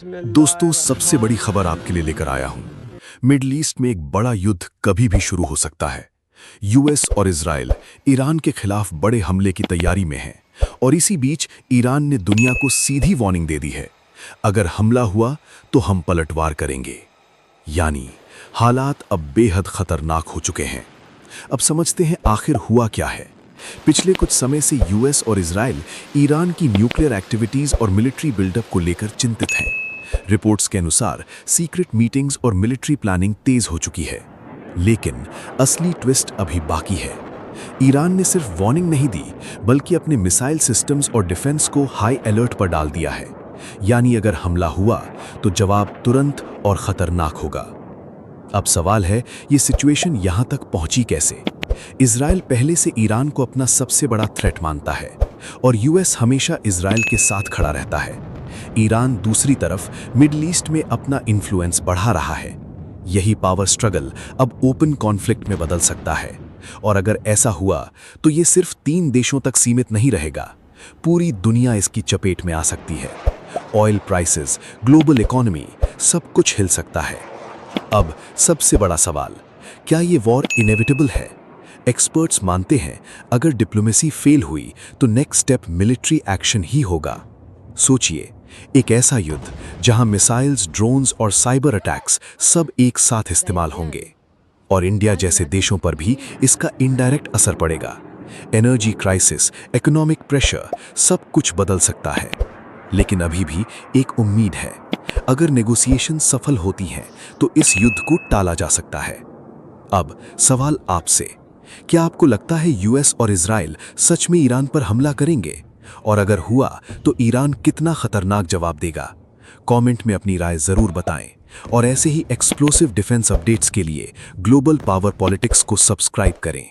दोस्तों, सबसे बड़ी खबर आपके लिए लेकर आया हूं। मिडल ईस्ट में एक बड़ा युद्ध कभी भी शुरू हो सकता है। यूएस और इजराइल ईरान के खिलाफ बड़े हमले की तैयारी में हैं और इसी बीच ईरान ने दुनिया को सीधी वार्निंग दे दी है, अगर हमला हुआ तो हम पलटवार करेंगे। यानी हालात अब बेहद खतरनाक हो चुके हैं। अब समझते हैं आखिर हुआ क्या है। पिछले कुछ समय से यूएस और इजराइल ईरान की न्यूक्लियर एक्टिविटीज और मिलिट्री बिल्डअप को लेकर चिंतित हैं। रिपोर्ट्स के अनुसार सीक्रेट मीटिंग्स और मिलिट्री प्लानिंग तेज हो चुकी है, लेकिन असली ट्विस्ट अभी बाकी है। ईरान ने सिर्फ वार्निंग नहीं दी, बल्कि अपने मिसाइल सिस्टम्स और डिफेंस को हाई अलर्ट पर डाल दिया है। यानी अगर हमला हुआ तो जवाब तुरंत और खतरनाक होगा। अब सवाल है, ये सिचुएशन यहां तक पहुंची कैसे? इजराइल पहले से ईरान को अपना सबसे बड़ा थ्रेट मानता है और यूएस हमेशा इजराइल के साथ खड़ा रहता है। ईरान दूसरी तरफ मिडल ईस्ट में अपना इन्फ्लुएंस बढ़ा रहा है। यही पावर स्ट्रगल अब ओपन कॉन्फ्लिक्ट में बदल सकता है। और अगर ऐसा हुआ तो ये सिर्फ 3 देशों तक सीमित नहीं रहेगा, पूरी दुनिया इसकी चपेट में आ सकती है। ऑयल प्राइसेस, ग्लोबल इकोनॉमी, सब कुछ हिल सकता है। अब सबसे बड़ा सवाल, क्या ये वॉर इनेविटेबल है? एक्सपर्ट्स मानते हैं अगर डिप्लोमेसी फेल हुई तो नेक्स्ट स्टेप मिलिट्री एक्शन ही होगा। सोचिए, एक ऐसा युद्ध जहां मिसाइल्स, ड्रोन्स और साइबर अटैक्स सब एक साथ इस्तेमाल होंगे और इंडिया जैसे देशों पर भी इसका इनडायरेक्ट असर पड़ेगा। एनर्जी क्राइसिस, इकोनॉमिक प्रेशर, सब कुछ बदल सकता है। लेकिन अभी भी एक उम्मीद है, अगर नेगोशिएशन सफल होती हैं तो इस युद्ध को टाला जा सकता है। अब सवाल आपसे, क्या आपको लगता है यूएस और इजराइल सच में ईरान पर हमला करेंगे? और अगर हुआ तो ईरान कितना खतरनाक जवाब देगा? कमेंट में अपनी राय जरूर बताएं और ऐसे ही एक्सप्लोसिव डिफेंस अपडेट्स के लिए ग्लोबल पावर पॉलिटिक्स को सब्सक्राइब करें।